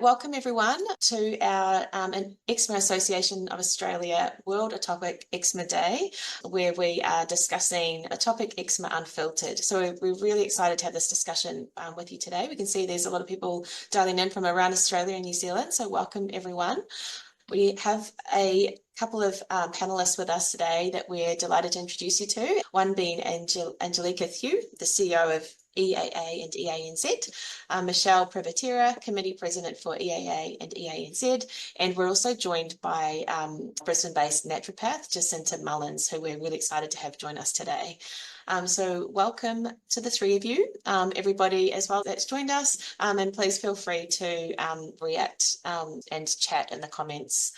Welcome everyone to our Eczema Association of Australia World Atopic Eczema Day, where we are discussing atopic eczema unfiltered. So we're really excited to have this discussion with you today. We can see there's a lot of people dialing in from around Australia and New Zealand, so welcome everyone. We have a couple of panelists with us today that we're delighted to introduce you to, one being Angelica Thew, the CEO of EAA and EANZ, Michelle Privatera, Committee President for EAA and EANZ, and we're also joined by Brisbane-based naturopath Jacinta Mullins, who we're really excited to have join us today. So welcome to the three of you, everybody as well that's joined us, and please feel free to react and chat in the comments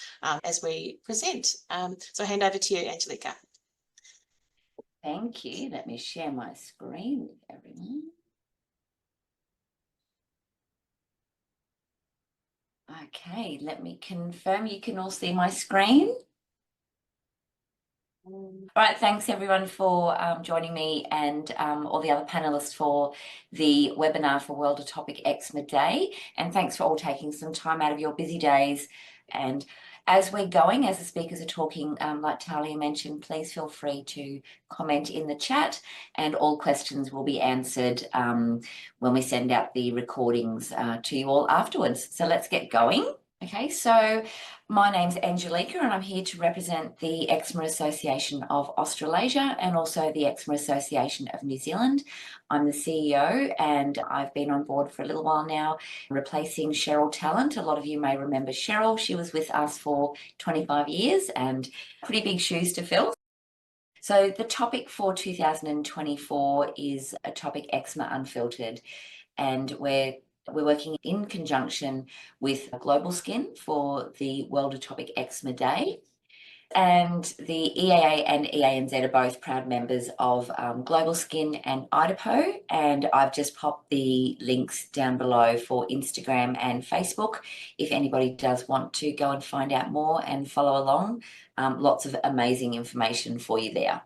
as we present. So I hand over to you, Angelica. Thank you. Let me share my screen with everyone. Okay, let me confirm you can all see my screen. All right, thanks everyone for joining me and all the other panelists for the webinar for World Atopic Eczema Day. And thanks for all taking some time out of your busy days. And as we're going, as the speakers are talking, like Talia mentioned, please feel free to comment in the chat and all questions will be answered when we send out the recordings to you all afterwards. So let's get going. Okay, so my name's Angelica and I'm here to represent the Eczema Association of Australasia and also the Eczema Association of New Zealand. I'm the CEO and I've been on board for a little while now, replacing Cheryl Talent. A lot of you may remember Cheryl. She was with us for 25 years and pretty big shoes to fill. So the topic for 2024 is Atopic Eczema Unfiltered, and we're working in conjunction with Global Skin for the World Atopic Eczema Day. And the EAA and EANZ are both proud members of Global Skin and IDAPO. And I've just popped the links down below for Instagram and Facebook. If anybody does want to go and find out more and follow along, lots of amazing information for you there.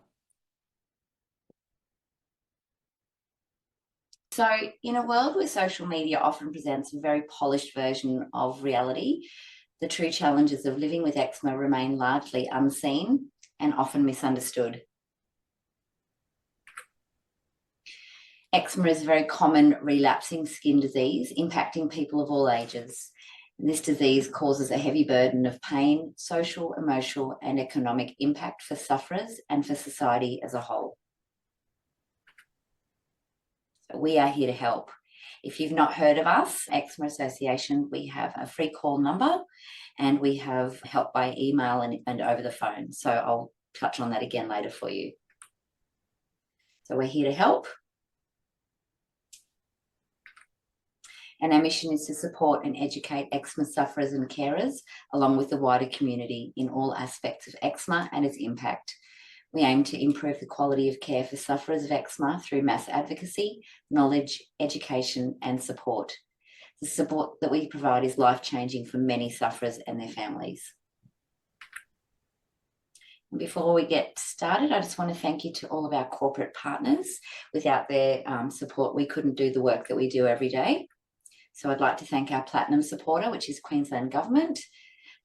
So in a world where social media often presents a very polished version of reality, the true challenges of living with eczema remain largely unseen and often misunderstood. Eczema is a very common relapsing skin disease impacting people of all ages. And this disease causes a heavy burden of pain, social, emotional, and economic impact for sufferers and for society as a whole. We are here to help. If you've not heard of us, Eczema Association, we have a free call number and we have help by email and over the phone. So I'll touch on that again later for you. So we're here to help. And our mission is to support and educate eczema sufferers and carers, along with the wider community in all aspects of eczema and its impact. We aim to improve the quality of care for sufferers of eczema through mass advocacy, knowledge, education, and support. The support that we provide is life-changing for many sufferers and their families. And before we get started, I just want to thank you to all of our corporate partners. Without their support, we couldn't do the work that we do every day. So I'd like to thank our Platinum supporter, which is Queensland Government.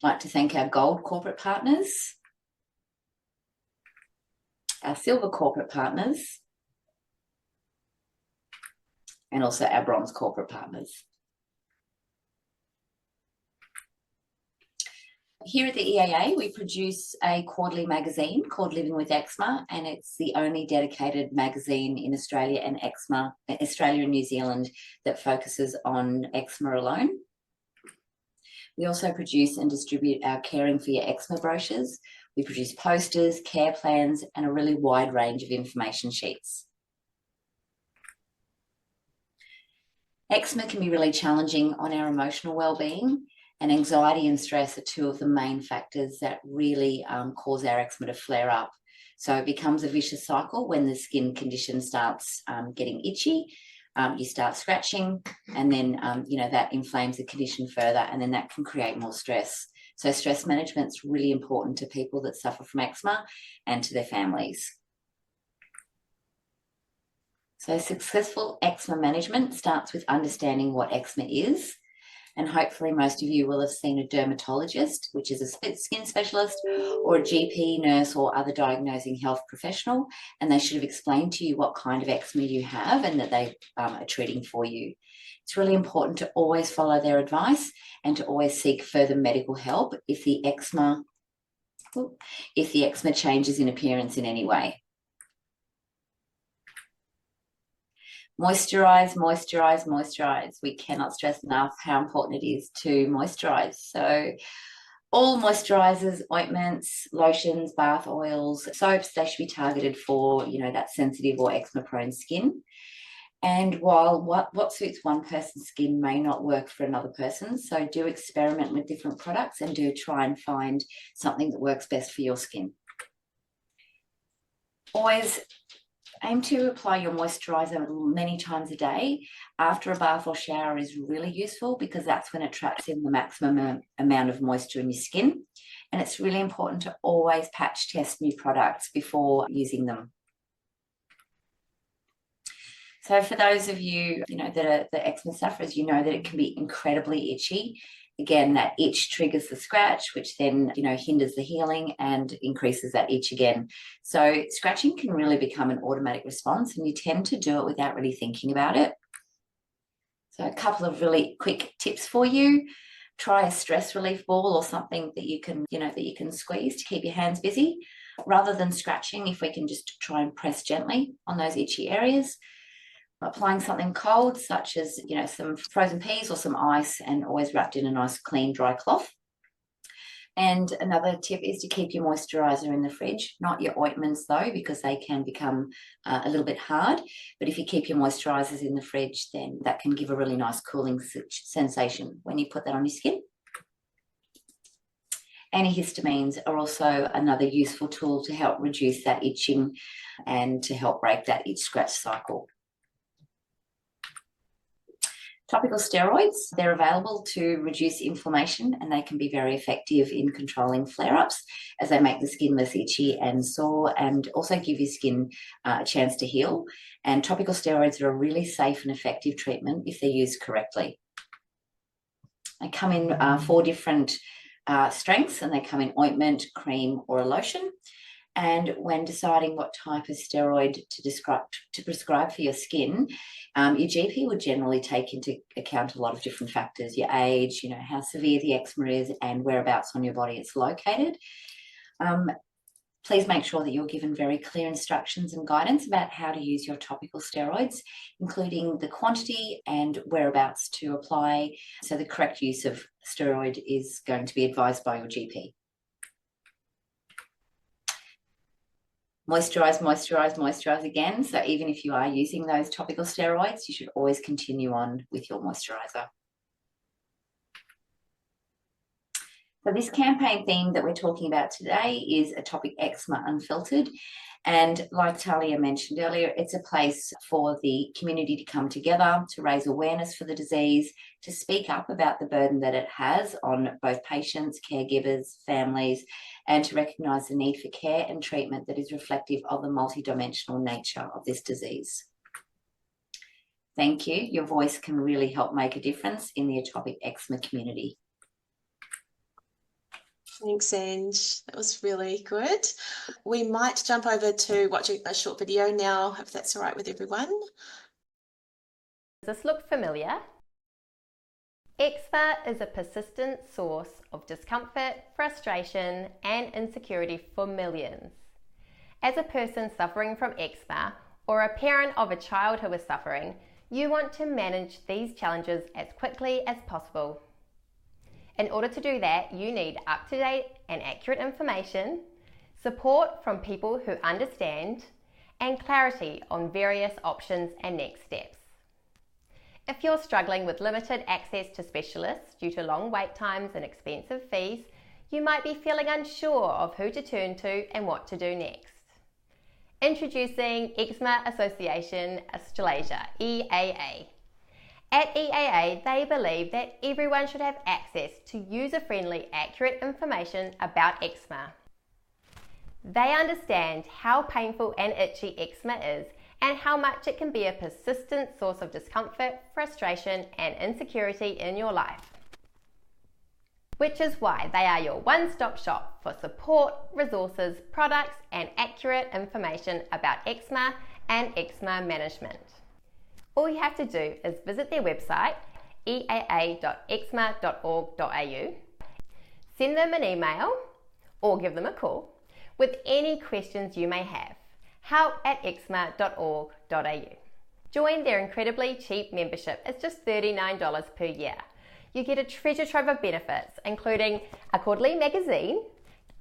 I'd like to thank our Gold corporate partners, our Silver corporate partners, and also our Bronze corporate partners. Here at the EAA, we produce a quarterly magazine called Living with Eczema, and it's the only dedicated magazine in Australia and New Zealand that focuses on eczema alone. We also produce and distribute our Caring for Your Eczema brochures. We produce posters, care plans, and a really wide range of information sheets. Eczema can be really challenging on our emotional well-being, and anxiety and stress are two of the main factors that really cause our eczema to flare up. So it becomes a vicious cycle when the skin condition starts getting itchy. You start scratching, and then that inflames the condition further, and then that can create more stress. So stress management is really important to people that suffer from eczema and to their families. So successful eczema management starts with understanding what eczema is. And hopefully most of you will have seen a dermatologist, which is a skin specialist, or a GP, nurse, or other diagnosing health professional, and they should have explained to you what kind of eczema you have and that they are treating for you. It's really important to always follow their advice and to always seek further medical help if the eczema changes in appearance in any way. Moisturize, moisturize, moisturize. We cannot stress enough how important it is to moisturize. So all moisturizers, ointments, lotions, bath oils, soaps, they should be targeted for, that sensitive or eczema prone skin. And while what suits one person's skin may not work for another person, so do experiment with different products and do try and find something that works best for your skin. Always aim to apply your moisturizer many times a day. After a bath or shower is really useful because that's when it traps in the maximum amount of moisture in your skin. And it's really important to always patch test new products before using them. So for those of you, that are the eczema sufferers, that it can be incredibly itchy. Again, that itch triggers the scratch, which then, hinders the healing and increases that itch again. So scratching can really become an automatic response, and you tend to do it without really thinking about it. So a couple of really quick tips for you. Try a stress relief ball or something that you can squeeze to keep your hands busy. Rather than scratching, if we can just try and press gently on those itchy areas. Applying something cold, such as, some frozen peas or some ice, and always wrapped in a nice, clean, dry cloth. And another tip is to keep your moisturizer in the fridge, not your ointments though, because they can become a little bit hard. But if you keep your moisturizers in the fridge, then that can give a really nice cooling sensation when you put that on your skin. Antihistamines are also another useful tool to help reduce that itching and to help break that itch-scratch cycle. Topical steroids, they're available to reduce inflammation, and they can be very effective in controlling flare-ups as they make the skin less itchy and sore, and also give your skin a chance to heal. And topical steroids are a really safe and effective treatment if they're used correctly. They come in 4 different strengths, and they come in ointment, cream, or a lotion. And when deciding what type of steroid to prescribe for your skin, your GP would generally take into account a lot of different factors: your age, how severe the eczema is, and whereabouts on your body it's located. Please make sure that you're given very clear instructions and guidance about how to use your topical steroids, including the quantity and whereabouts to apply. So the correct use of steroid is going to be advised by your GP. Moisturize, moisturize, moisturize again. So even if you are using those topical steroids, you should always continue on with your moisturizer. So this campaign theme that we're talking about today is Atopic Eczema Unfiltered. And like Talia mentioned earlier, it's a place for the community to come together, to raise awareness for the disease, to speak up about the burden that it has on both patients, caregivers, families, and to recognise the need for care and treatment that is reflective of the multidimensional nature of this disease. Thank you. Your voice can really help make a difference in the atopic eczema community. Thanks, Ange. That was really good. We might jump over to watching a short video now, if that's all right with everyone. Does this look familiar? Eczema is a persistent source of discomfort, frustration, and insecurity for millions. As a person suffering from eczema, or a parent of a child who is suffering, you want to manage these challenges as quickly as possible. In order to do that, you need up-to-date and accurate information, support from people who understand, and clarity on various options and next steps. If you're struggling with limited access to specialists due to long wait times and expensive fees, you might be feeling unsure of who to turn to and what to do next. Introducing Eczema Association Australasia, EAA. At EAA, they believe that everyone should have access to user-friendly, accurate information about eczema. They understand how painful and itchy eczema is and how much it can be a persistent source of discomfort, frustration, and insecurity in your life. which is why they are your one-stop shop for support, resources, products, and accurate information about eczema and eczema management. All you have to do is visit their website, eaa.eczema.org.au, send them an email or give them a call with any questions you may have. help@eczema.org.au. Join their incredibly cheap membership. It's just $39 per year. You get a treasure trove of benefits, including a quarterly magazine,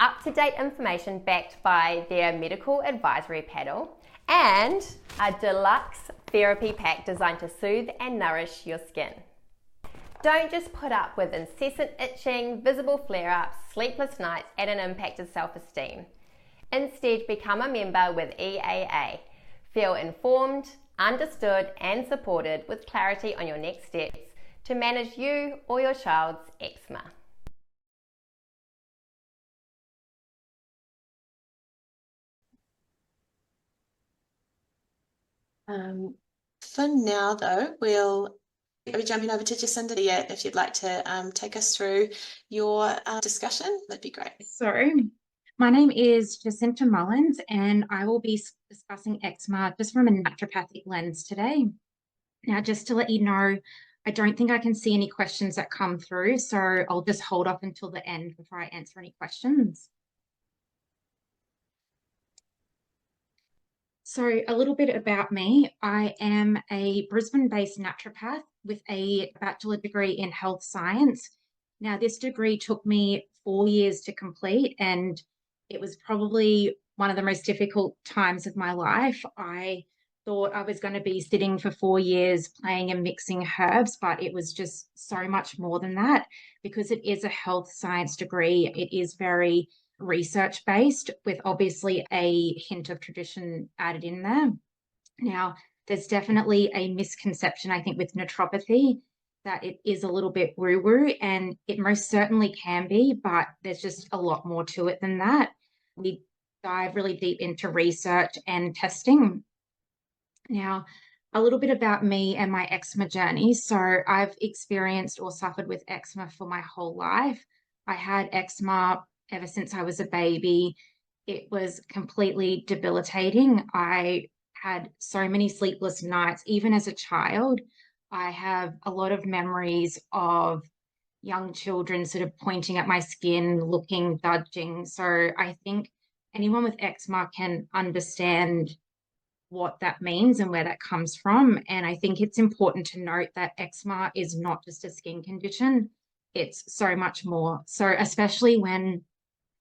up-to-date information backed by their medical advisory panel, and a deluxe therapy pack designed to soothe and nourish your skin. Don't just put up with incessant itching, visible flare-ups, sleepless nights, and an impacted self-esteem. Instead, become a member with EAA. Feel informed, understood, and supported with clarity on your next steps to manage you or your child's eczema. For now, though, are we jumping over to Jacinda yet? If you'd like to take us through your discussion, that'd be great. So, my name is Jacinta Mullins, and I will be discussing eczema just from a naturopathic lens today. Now, just to let you know, I don't think I can see any questions that come through, so I'll just hold off until the end before I answer any questions. So a little bit about me. I am a Brisbane-based naturopath with a bachelor degree in health science. Now, this degree took me 4 years to complete, and it was probably one of the most difficult times of my life. I thought I was going to be sitting for 4 years playing and mixing herbs, but it was just so much more than that. Because it is a health science degree, it is very research based with obviously a hint of tradition added in there. Now, there's definitely a misconception, I think, with naturopathy that it is a little bit woo-woo, and it most certainly can be, but there's just a lot more to it than that. We dive really deep into research and testing. Now, a little bit about me and my eczema journey. So I've experienced or suffered with eczema for my whole life. I had eczema ever since I was a baby. It was completely debilitating. I had so many sleepless nights, even as a child. I have a lot of memories of young children sort of pointing at my skin, looking, judging. So I think anyone with eczema can understand what that means and where that comes from. And I think it's important to note that eczema is not just a skin condition. It's so much more. So especially when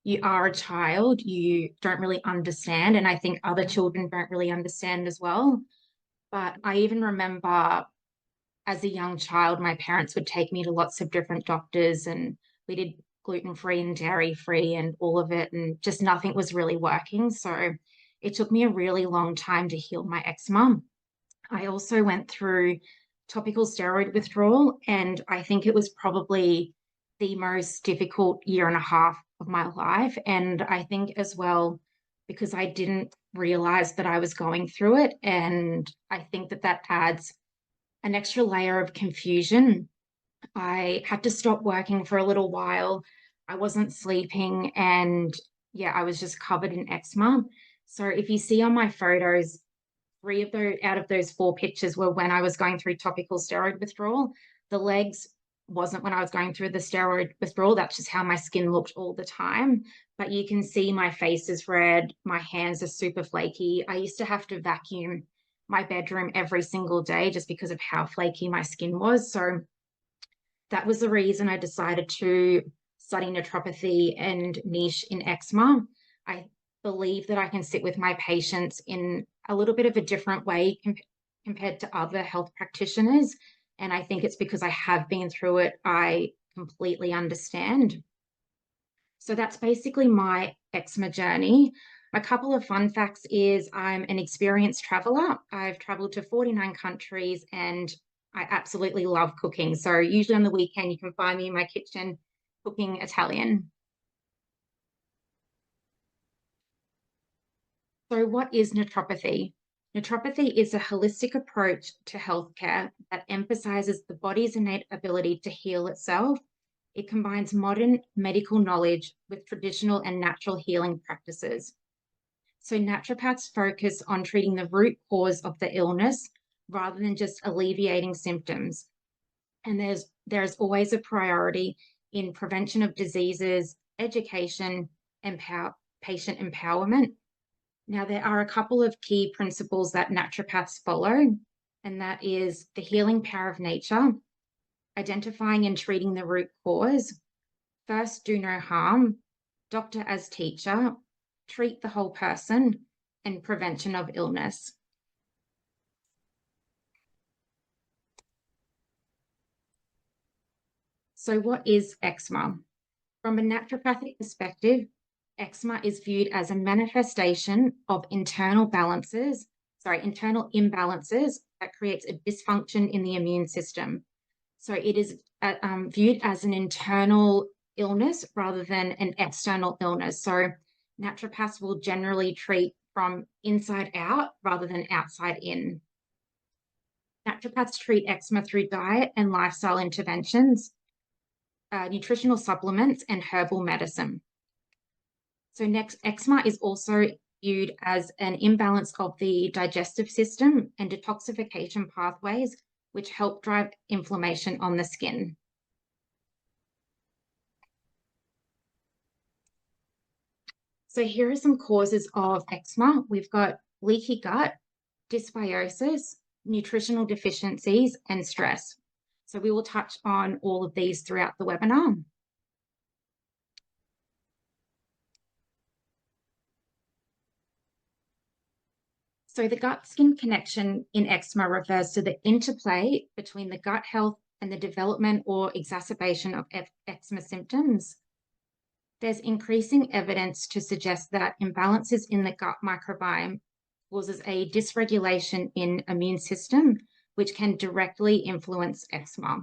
you are a child, you don't really understand. And I think other children don't really understand as well. But I even remember as a young child, my parents would take me to lots of different doctors, and we did gluten-free and dairy-free and all of it, and just nothing was really working. So it took me a really long time to heal my eczema. I also went through topical steroid withdrawal, and I think it was probably the most difficult year and a half of my life. And I think as well, because I didn't realize that I was going through it, and I think that that adds an extra layer of confusion. I had to stop working for a little while. I wasn't sleeping, and yeah, I was just covered in eczema. So if you see on my photos, 3 of those out of those 4 pictures were when I was going through topical steroid withdrawal. The legs wasn't when I was going through the steroid withdrawal. That's just how my skin looked all the time. But you can see my face is red. My hands are super flaky. I used to have to vacuum my bedroom every single day just because of how flaky my skin was. So that was the reason I decided to study naturopathy and niche in eczema. I believe that I can sit with my patients in a little bit of a different way compared to other health practitioners. And I think it's because I have been through it. I completely understand. So that's basically my eczema journey. A couple of fun facts is I'm an experienced traveler. I've traveled to 49 countries, and I absolutely love cooking. So usually on the weekend, you can find me in my kitchen cooking Italian. So what is naturopathy? Naturopathy is a holistic approach to healthcare that emphasizes the body's innate ability to heal itself It combines modern medical knowledge with traditional and natural healing practices. So naturopaths focus on treating the root cause of the illness rather than just alleviating symptoms. And there's always a priority in prevention of diseases, education, and patient empowerment. Now, there are a couple of key principles that naturopaths follow, and that is the healing power of nature, identifying and treating the root cause, first do no harm, doctor as teacher, treat the whole person, and prevention of illness. So what is eczema? From a naturopathic perspective, eczema is viewed as a manifestation of internal imbalances that creates a dysfunction in the immune system. So it is viewed as an internal illness rather than an external illness. So naturopaths will generally treat from inside out rather than outside in. Naturopaths treat eczema through diet and lifestyle interventions, nutritional supplements, and herbal medicine. So next, eczema is also viewed as an imbalance of the digestive system and detoxification pathways, which help drive inflammation on the skin. So here are some causes of eczema. We've got leaky gut, dysbiosis, nutritional deficiencies, and stress. So we will touch on all of these throughout the webinar. So the gut-skin connection in eczema refers to the interplay between the gut health and the development or exacerbation of eczema symptoms. There's increasing evidence to suggest that imbalances in the gut microbiome causes a dysregulation in immune system, which can directly influence eczema.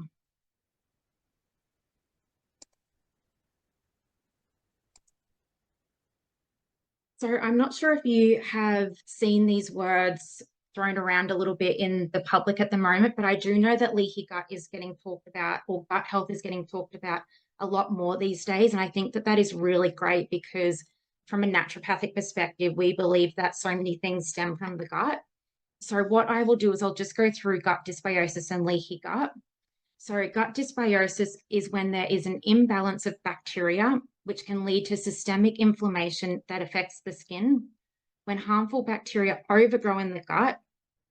So I'm not sure if you have seen these words thrown around a little bit in the public at the moment, but I do know that leaky gut is getting talked about, or gut health is getting talked about a lot more these days. And I think that that is really great because from a naturopathic perspective, we believe that so many things stem from the gut. So what I will do is I'll just go through gut dysbiosis and leaky gut. So gut dysbiosis is when there is an imbalance of bacteria, which can lead to systemic inflammation that affects the skin. When harmful bacteria overgrow in the gut,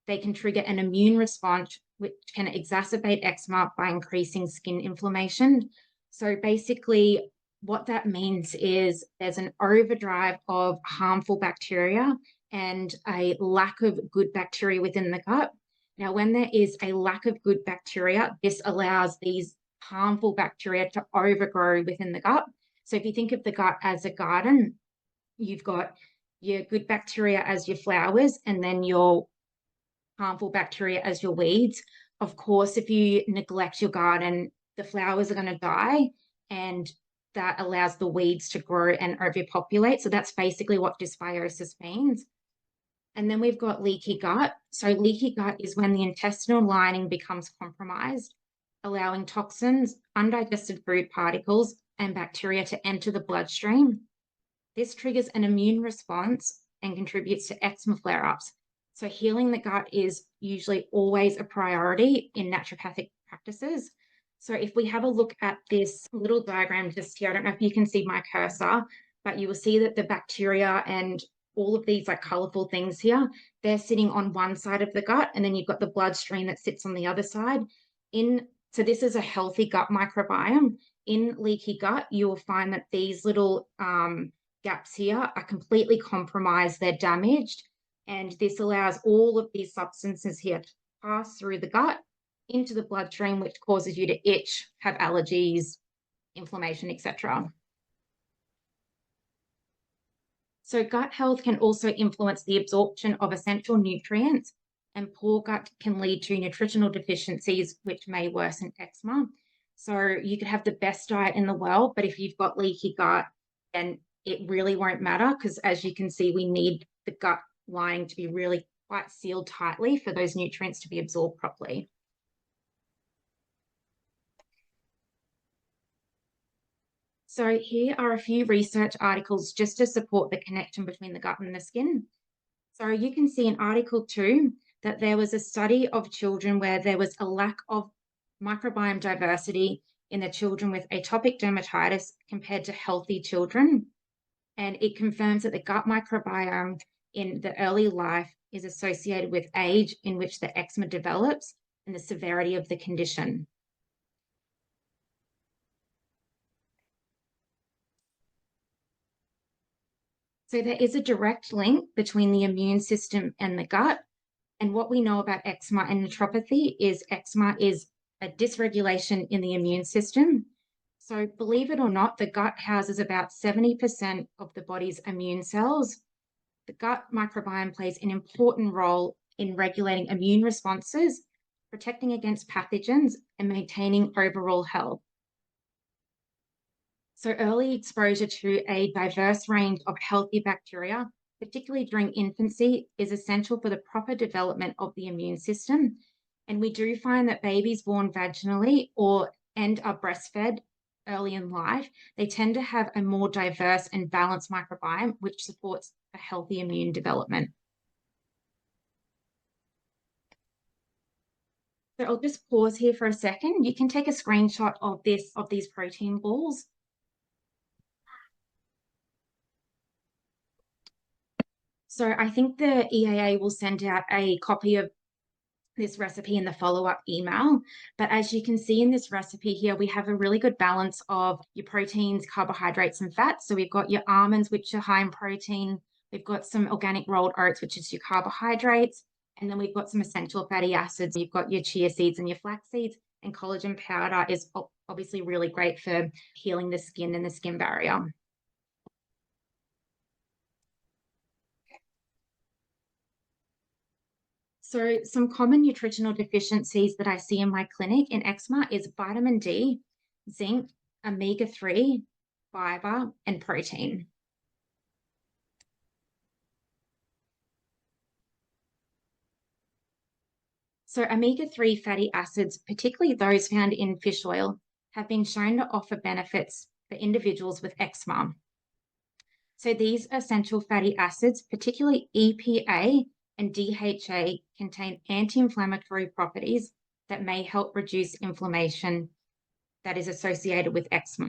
they can trigger an immune response, which can exacerbate eczema by increasing skin inflammation. So basically, what that means is there's an overdrive of harmful bacteria and a lack of good bacteria within the gut. Now, when there is a lack of good bacteria, this allows these harmful bacteria to overgrow within the gut. So if you think of the gut as a garden, you've got your good bacteria as your flowers and then your harmful bacteria as your weeds. Of course, if you neglect your garden, the flowers are going to die, and that allows the weeds to grow and overpopulate. So that's basically what dysbiosis means. And then we've got leaky gut. So leaky gut is when the intestinal lining becomes compromised, allowing toxins, undigested food particles, and bacteria to enter the bloodstream. This triggers an immune response and contributes to eczema flare-ups. So healing the gut is usually always a priority in naturopathic practices. So if we have a look at this little diagram just here, I don't know if you can see my cursor, but you will see that the bacteria and all of these like colorful things here, they're sitting on one side of the gut, and then you've got the bloodstream that sits on the other side. So this is a healthy gut microbiome. In leaky gut, you will find that these little gaps here are completely compromised, they're damaged, and this allows all of these substances here to pass through the gut into the bloodstream, which causes you to itch, have allergies, inflammation, etc. So gut health can also influence the absorption of essential nutrients, and poor gut can lead to nutritional deficiencies, which may worsen eczema. So you could have the best diet in the world, but if you've got leaky gut, then it really won't matter, because as you can see, we need the gut lining to be really quite sealed tightly for those nutrients to be absorbed properly. So here are a few research articles just to support the connection between the gut and the skin. So you can see in Article 2 that there was a study of children where there was a lack of microbiome diversity in the children with atopic dermatitis compared to healthy children. And it confirms that the gut microbiome in the early life is associated with age in which the eczema develops and the severity of the condition. So there is a direct link between the immune system and the gut. And what we know about eczema and nephropathy is eczema is a dysregulation in the immune system. So believe it or not, the gut houses about 70% of the body's immune cells. The gut microbiome plays an important role in regulating immune responses, protecting against pathogens, and maintaining overall health. So early exposure to a diverse range of healthy bacteria, particularly during infancy, is essential for the proper development of the immune system. And we do find that babies born vaginally and are breastfed early in life, they tend to have a more diverse and balanced microbiome, which supports a healthy immune development. So I'll just pause here for a second. You can take a screenshot of these protein balls. So I think the EAA will send out a copy of this recipe in the follow-up email. But as you can see in this recipe here, we have a really good balance of your proteins, carbohydrates, and fats. So we've got your almonds, which are high in protein. We've got some organic rolled oats, which is your carbohydrates. And then we've got some essential fatty acids. You've got your chia seeds and your flax seeds. And collagen powder is obviously really great for healing the skin and the skin barrier. So some common nutritional deficiencies that I see in my clinic in eczema is vitamin D, zinc, omega-3, fiber, and protein. So omega-3 fatty acids, particularly those found in fish oil, have been shown to offer benefits for individuals with eczema. So these essential fatty acids, particularly EPA and DHA, contain anti-inflammatory properties that may help reduce inflammation that is associated with eczema.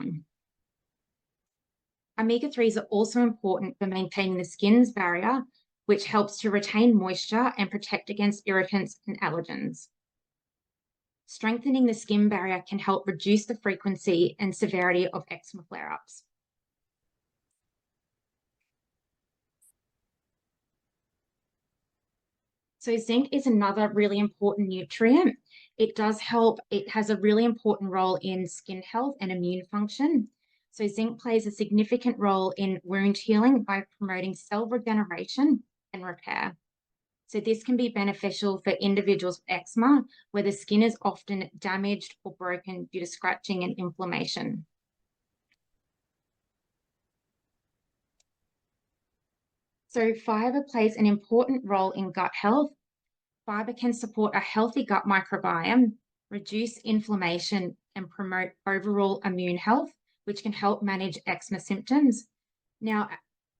Omega-3s are also important for maintaining the skin's barrier, which helps to retain moisture and protect against irritants and allergens. Strengthening the skin barrier can help reduce the frequency and severity of eczema flare-ups. So zinc is another really important nutrient. It has a really important role in skin health and immune function. So zinc plays a significant role in wound healing by promoting cell regeneration and repair. So this can be beneficial for individuals with eczema, where the skin is often damaged or broken due to scratching and inflammation. So fiber plays an important role in gut health. Fiber can support a healthy gut microbiome, reduce inflammation, and promote overall immune health, which can help manage eczema symptoms. Now,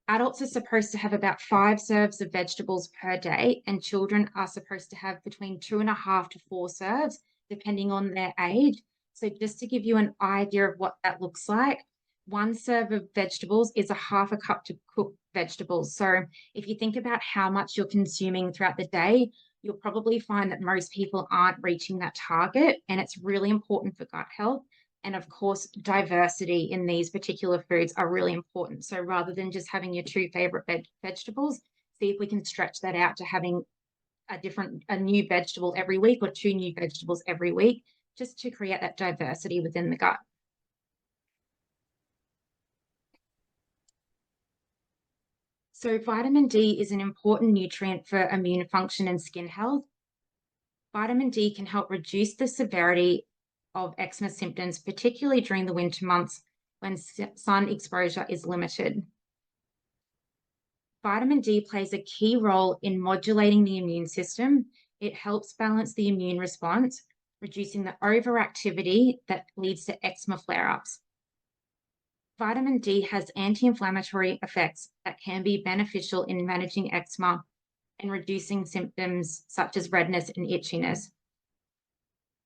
adults are supposed to have about 5 serves of vegetables per day, and children are supposed to have between 2.5 to 4 serves, depending on their age. So just to give you an idea of what that looks like, 1 serve of vegetables is 1/2 cup to cook vegetables. So if you think about how much you're consuming throughout the day, you'll probably find that most people aren't reaching that target, and it's really important for gut health. And of course, diversity in these particular foods are really important. So rather than just having your 2 favorite vegetables, see if we can stretch that out to having a new vegetable every week or 2 new vegetables every week, just to create that diversity within the gut. So vitamin D is an important nutrient for immune function and skin health. Vitamin D can help reduce the severity of eczema symptoms, particularly during the winter months when sun exposure is limited. Vitamin D plays a key role in modulating the immune system. It helps balance the immune response, reducing the overactivity that leads to eczema flare-ups. Vitamin D has anti-inflammatory effects that can be beneficial in managing eczema and reducing symptoms such as redness and itchiness.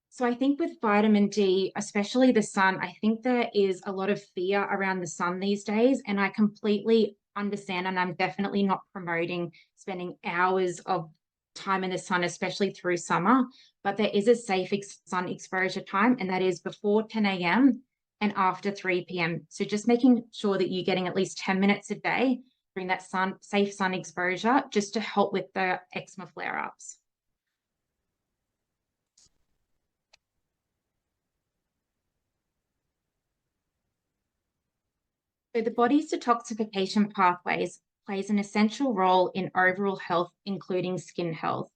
So I think with vitamin D, especially the sun, I think there is a lot of fear around the sun these days, and I completely understand, and I'm definitely not promoting spending hours of time in the sun, especially through summer, but there is a safe sun exposure time, and that is before 10 a.m. and after 3 p.m. So just making sure that you're getting at least 10 minutes a day during that safe sun exposure, just to help with the eczema flare-ups. So the body's detoxification pathways plays an essential role in overall health, including skin health.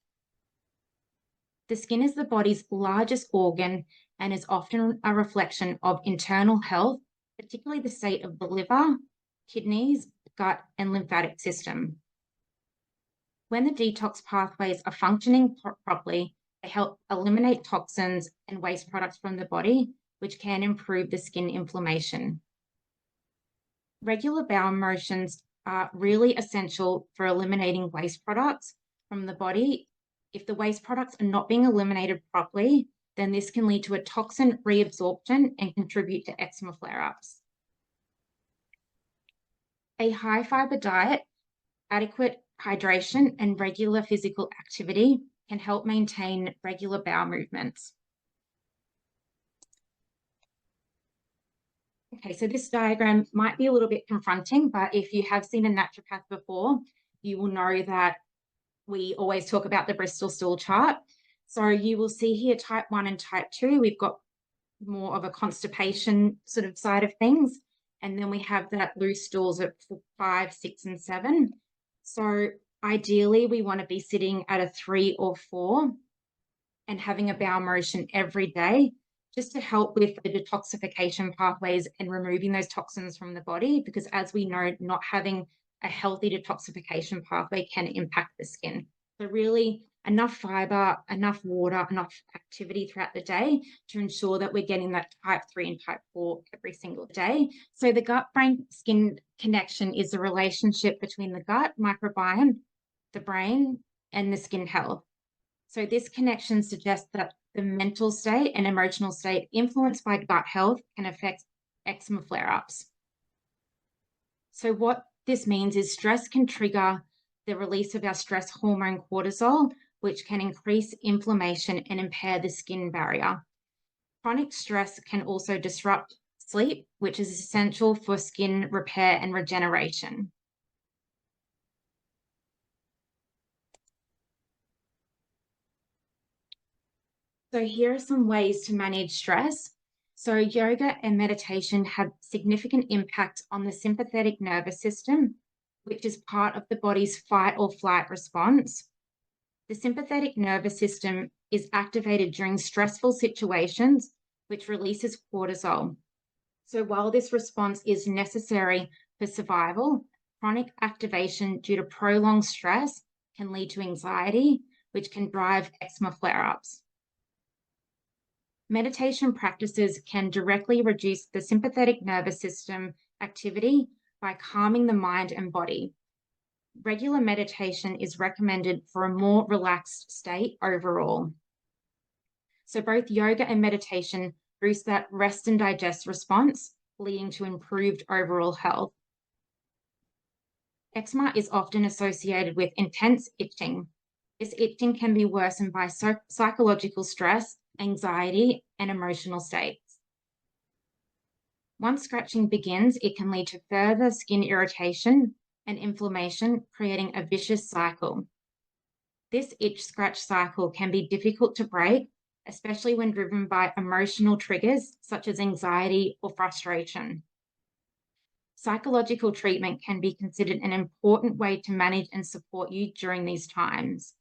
The skin is the body's largest organ and is often a reflection of internal health, particularly the state of the liver, kidneys, gut, and lymphatic system. When the detox pathways are functioning properly, they help eliminate toxins and waste products from the body, which can improve the skin inflammation. Regular bowel motions are really essential for eliminating waste products from the body. If the waste products are not being eliminated properly, then this can lead to a toxin reabsorption and contribute to eczema flare-ups. A high fiber diet, adequate hydration, and regular physical activity can help maintain regular bowel movements. Okay, so this diagram might be a little bit confronting, but if you have seen a naturopath before, you will know that we always talk about the Bristol stool chart. So you will see here type 1 and type 2, we've got more of a constipation sort of side of things. And then we have that loose stools at 5, 6, and 7. So ideally, we want to be sitting at a 3 or 4 and having a bowel motion every day, just to help with the detoxification pathways and removing those toxins from the body, because as we know, not having a healthy detoxification pathway can impact the skin. So really enough fiber, enough water, enough activity throughout the day to ensure that we're getting that type 3 and type 4 every single day. So the gut-brain-skin connection is the relationship between the gut microbiome, the brain, and the skin health. So this connection suggests that the mental state and emotional state influenced by gut health can affect eczema flare-ups. So what this means is stress can trigger the release of our stress hormone cortisol, which can increase inflammation and impair the skin barrier. Chronic stress can also disrupt sleep, which is essential for skin repair and regeneration. So here are some ways to manage stress. So yoga and meditation have significant impact on the sympathetic nervous system, which is part of the body's fight or flight response. The sympathetic nervous system is activated during stressful situations, which releases cortisol. So while this response is necessary for survival, chronic activation due to prolonged stress can lead to anxiety, which can drive eczema flare-ups. Meditation practices can directly reduce the sympathetic nervous system activity by calming the mind and body. Regular meditation is recommended for a more relaxed state overall. So both yoga and meditation boost that rest and digest response, leading to improved overall health. Eczema is often associated with intense itching. This itching can be worsened by psychological stress, anxiety, and emotional states. Once scratching begins, it can lead to further skin irritation and inflammation, creating a vicious cycle. This itch-scratch cycle can be difficult to break, especially when driven by emotional triggers such as anxiety or frustration. Psychological treatment can be considered an important way to manage and support you during these times.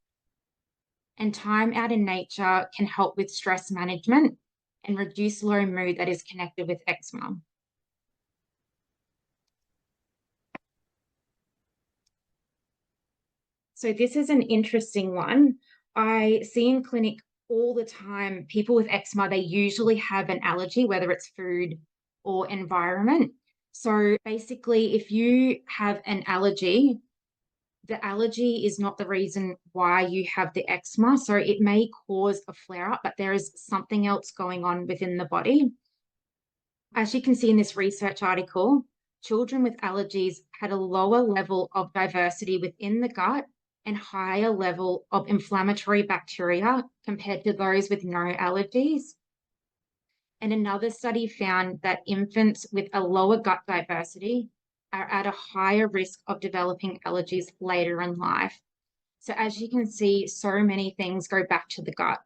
And time out in nature can help with stress management and reduce low mood that is connected with eczema. So this is an interesting one. I see in clinic all the time, people with eczema, they usually have an allergy, whether it's food or environment. So basically, if you have an allergy, the allergy is not the reason why you have the eczema. So it may cause a flare up, but there is something else going on within the body. As you can see in this research article, children with allergies had a lower level of diversity within the gut and higher level of inflammatory bacteria compared to those with no allergies. And another study found that infants with a lower gut diversity are at a higher risk of developing allergies later in life. So as you can see, so many things go back to the gut.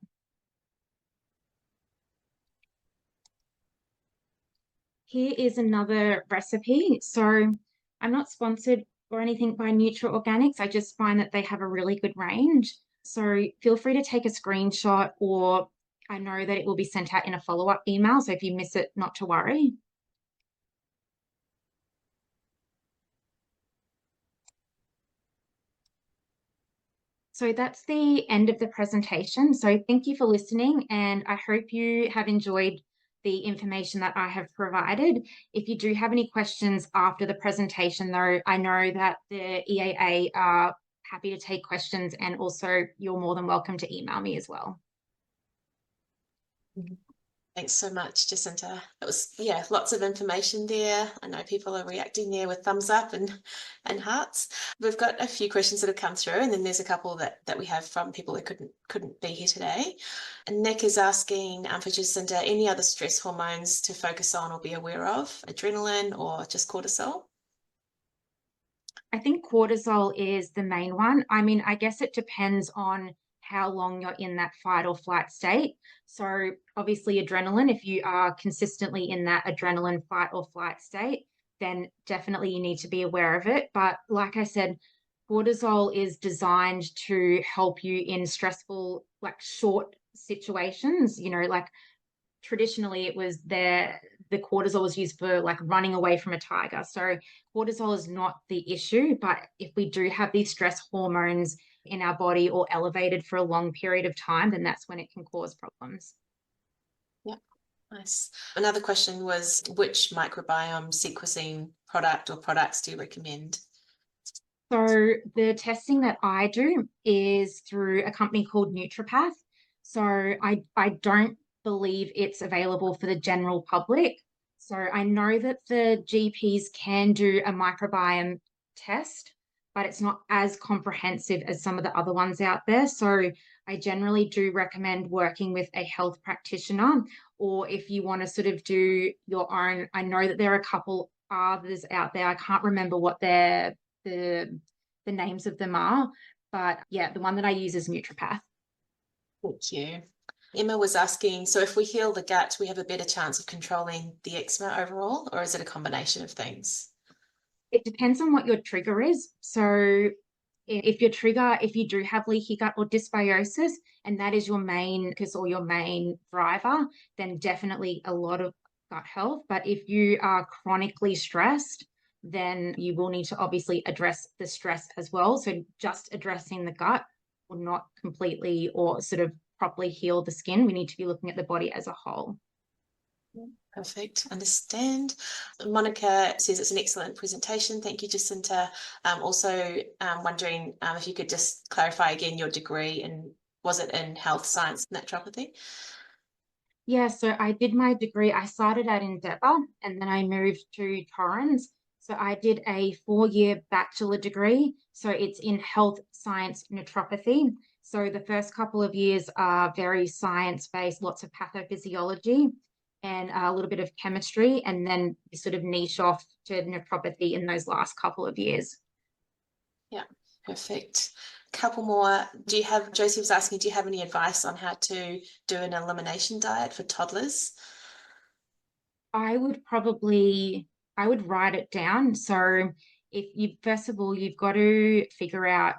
Here is another recipe. So I'm not sponsored or anything by Neutral Organics. I just find that they have a really good range. So feel free to take a screenshot, or I know that it will be sent out in a follow-up email. So if you miss it, not to worry. So that's the end of the presentation. So thank you for listening, and I hope you have enjoyed the information that I have provided. If you do have any questions after the presentation, though, I know that the EAA are happy to take questions, and also you're more than welcome to email me as well. Thanks so much, Jacinta. It was, yeah, lots of information there. I know people are reacting there with thumbs up and hearts. We've got a few questions that have come through, and then there's a couple that we have from people who couldn't be here today. And Nick is asking for Jacinta, any other stress hormones to focus on or be aware of? Adrenaline or just cortisol? I think cortisol is the main one. I mean, I guess it depends on how long you're in that fight or flight state. So obviously adrenaline, if you are consistently in that adrenaline fight or flight state, then definitely you need to be aware of it. But like I said, cortisol is designed to help you in stressful, like short situations, like traditionally it was the cortisol was used for like running away from a tiger. So cortisol is not the issue, but if we do have these stress hormones in our body or elevated for a long period of time, then that's when it can cause problems. Yeah, nice. Another question was, which microbiome sequencing product or products do you recommend? So the testing that I do is through a company called Nutripath. So I don't believe it's available for the general public. So I know that the GPs can do a microbiome test, but it's not as comprehensive as some of the other ones out there. So I generally do recommend working with a health practitioner, or if you want to sort of do your own. I know that there are a couple others out there. I can't remember what the names of them are, but yeah, the one that I use is Nutripath. Thank you. Emma was asking, so if we heal the gut, we have a better chance of controlling the eczema overall, or is it a combination of things? It depends on what your trigger is. So if you do have leaky gut or dysbiosis, and that is your main focus or your main driver, then definitely a lot of gut health. But if you are chronically stressed, then you will need to obviously address the stress as well. So just addressing the gut will not completely or sort of properly heal the skin. We need to be looking at the body as a whole. Perfect. Understand. Monica says it's an excellent presentation. Thank you, Jacinta. Also wondering if you could just clarify again your degree, and was it in health science naturopathy? Yeah, so I did my degree. I started at Endeavour and then I moved to Torrens. So I did a 4-year bachelor degree. So it's in health science naturopathy. So the first couple of years are very science-based, lots of pathophysiology and a little bit of chemistry, and then you sort of niche off to naturopathy in those last couple of years. Yeah, perfect. Couple more. Josie was asking, do you have any advice on how to do an elimination diet for toddlers? I would write it down. So first of all, you've got to figure out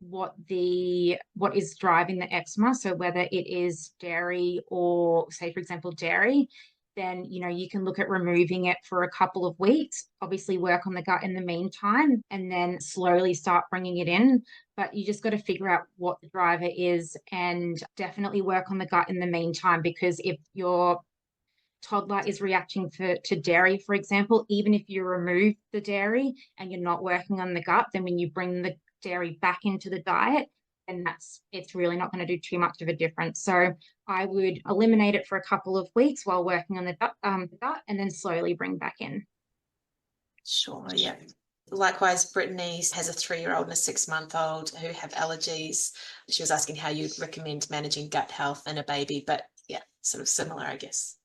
what is driving the eczema. So whether it is dairy or, say, for example, dairy, then you can look at removing it for a couple of weeks, obviously work on the gut in the meantime, and then slowly start bringing it in. But you just got to figure out what the driver is and definitely work on the gut in the meantime, because if you're toddler is reacting to dairy, for example, even if you remove the dairy and you're not working on the gut, then when you bring the dairy back into the diet, then it's really not going to do too much of a difference. So I would eliminate it for a couple of weeks while working on the gut, and then slowly bring back in. Sure, yeah. Likewise, Brittany has a 3-year-old and a 6-month-old who have allergies. She was asking how you'd recommend managing gut health in a baby, but yeah, sort of similar, I guess.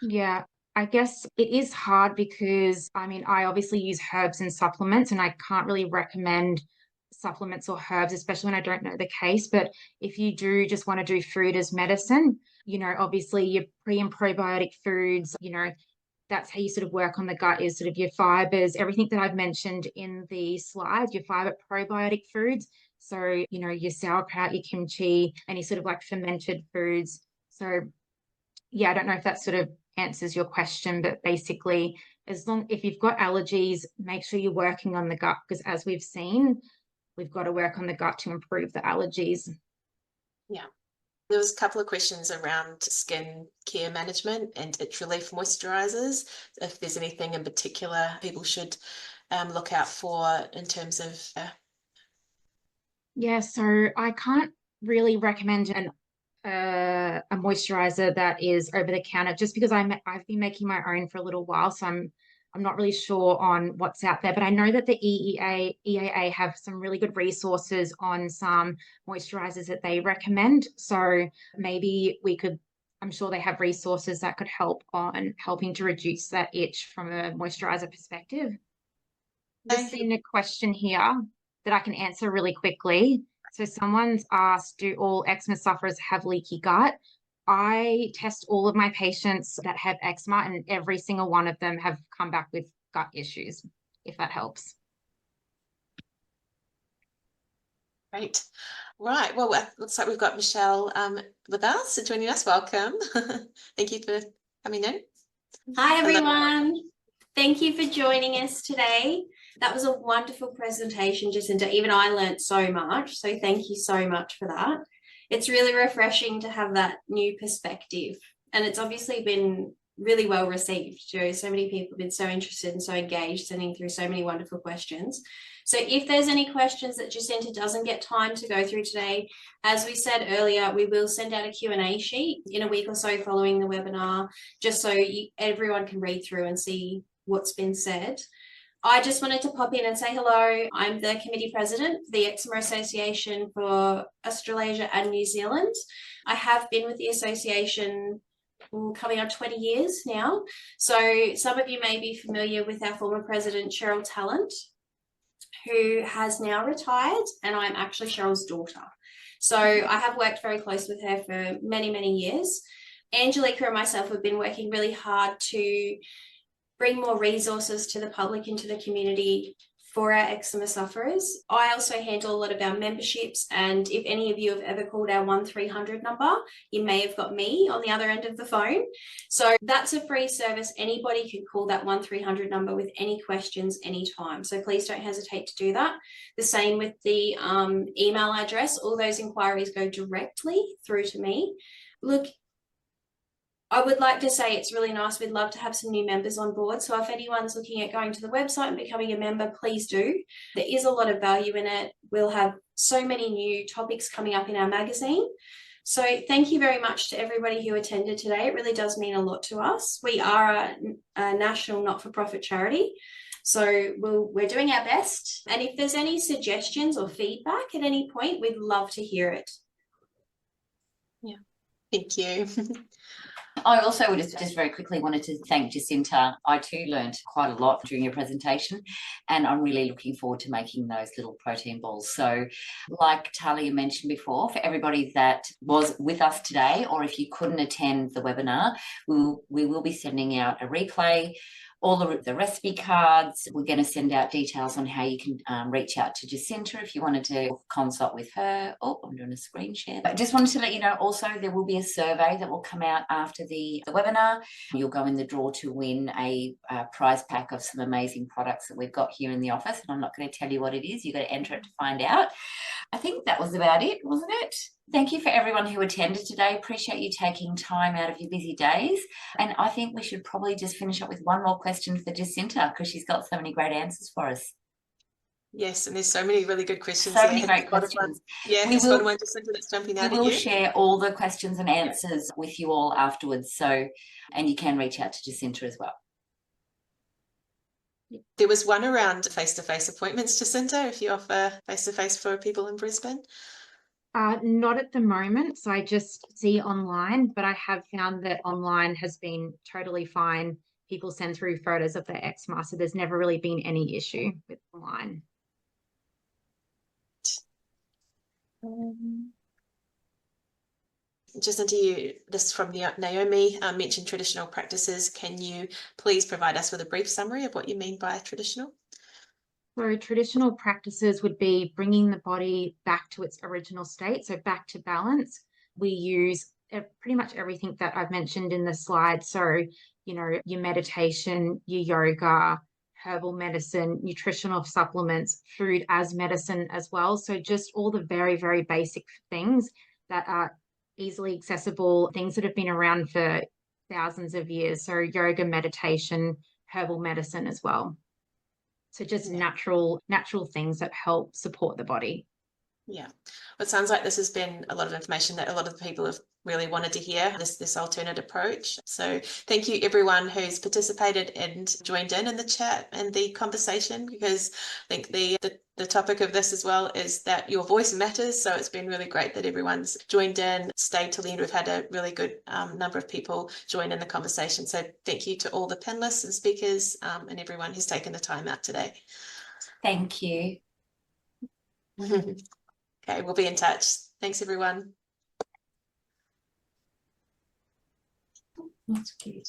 Yeah, I guess it is hard because, I mean, I obviously use herbs and supplements, and I can't really recommend supplements or herbs, especially when I don't know the case. But if you do just want to do food as medicine, obviously your pre and probiotic foods, that's how you sort of work on the gut, is sort of your fibers, everything that I've mentioned in the slides, your fiber probiotic foods. So, your sauerkraut, your kimchi, any sort of like fermented foods. So yeah, I don't know if that sort of answers your question, but basically, if you've got allergies, make sure you're working on the gut, because as we've seen, we've got to work on the gut to improve the allergies. Yeah. There was a couple of questions around skin care management and itch relief moisturizers. If there's anything in particular people should look out for in terms of... Yeah, so I can't really recommend a moisturizer that is over the counter, just because I've been making my own for a little while, so I'm not really sure on what's out there. But I know that the EAA have some really good resources on some moisturizers that they recommend. So maybe I'm sure they have resources that could help on helping to reduce that itch from a moisturizer perspective. Just seen a question here that I can answer really quickly. So someone's asked, do all eczema sufferers have leaky gut? I test all of my patients that have eczema, and every single one of them have come back with gut issues, if that helps. Great. Right. Well, looks like we've got Michelle with us, joining us. Welcome. Thank you for coming in. Hi, everyone. Thank you for joining us today. That was a wonderful presentation, Jacinta. Even I learned so much. So thank you so much for that. It's really refreshing to have that new perspective. And it's obviously been really well received. So many people have been so interested and so engaged, sending through so many wonderful questions. So if there's any questions that Jacinta doesn't get time to go through today, as we said earlier, we will send out a Q&A sheet in a week or so following the webinar, just so everyone can read through and see what's been said. I just wanted to pop in and say hello. I'm the committee president for the Eczema Association for Australasia and New Zealand. I have been with the association coming on 20 years now. So some of you may be familiar with our former president, Cheryl Talent, who has now retired, and I'm actually Cheryl's daughter. So I have worked very close with her for many, many years. Angelica and myself have been working really hard to bring more resources to the public and to the community for our eczema sufferers. I also handle a lot of our memberships, and if any of you have ever called our 1300 number, you may have got me on the other end of the phone. So that's a free service. Anybody can call that 1300 number with any questions anytime. So please don't hesitate to do that. The same with the email address. All those inquiries go directly through to me. Look, I would like to say it's really nice. We'd love to have some new members on board. So if anyone's looking at going to the website and becoming a member, please do. There is a lot of value in it. We'll have so many new topics coming up in our magazine. So thank you very much to everybody who attended today. It really does mean a lot to us. We are a national not-for-profit charity. So we're doing our best. And if there's any suggestions or feedback at any point, we'd love to hear it. Yeah, thank you. I also would just very quickly wanted to thank Jacinta. I too learned quite a lot during your presentation, and I'm really looking forward to making those little protein balls. So like Talia mentioned before, for everybody that was with us today, or if you couldn't attend the webinar, we will be sending out a replay, all the recipe cards. We're going to send out details on how you can reach out to Jacinta if you wanted to consult with her. Oh, I'm doing a screen share. I just wanted to let you know also there will be a survey that will come out after the webinar. You'll go in the draw to win a prize pack of some amazing products that we've got here in the office, and I'm not going to tell you what it is. You've got to enter it to find out. I think that was about it, wasn't it? Thank you for everyone who attended today. Appreciate you taking time out of your busy days. And I think we should probably just finish up with one more question for Jacinta, because she's got so many great answers for us. Yes, and there's so many really good questions So there. many great questions. Yeah, We has will- got one, Jacinta, that's jumping out We at will you? share all the questions and answers with you all afterwards. So, and you can reach out to Jacinta as well. There was one around face-to-face appointments, Jacinta, if you offer face-to-face for people in Brisbane. Not at the moment. So I just see online, but I have found that online has been totally fine. People send through photos of their eczema, so there's never really been any issue with online. Jacinta, you, this from Naomi, mentioned traditional practices. Can you please provide us with a brief summary of what you mean by traditional? So traditional practices would be bringing the body back to its original state, so back to balance. We use pretty much everything that I've mentioned in the slide. So, you know, your meditation, your yoga, herbal medicine, nutritional supplements, food as medicine as well. So just all the very, very basic things that are easily accessible, things that have been around for thousands of years. So yoga, meditation, herbal medicine as well. So just natural things that help support the body. Yeah, well, it sounds like this has been a lot of information that a lot of the people have really wanted to hear, this alternate approach. So thank you everyone who's participated and joined in the chat and the conversation, because I think the topic of this as well is that your voice matters. So it's been really great that everyone's joined in, stayed till the end. We've had a really good number of people join in the conversation. So thank you to all the panelists and speakers and everyone who's taken the time out today. Thank you. Okay, we'll be in touch. Thanks, everyone. That's cute.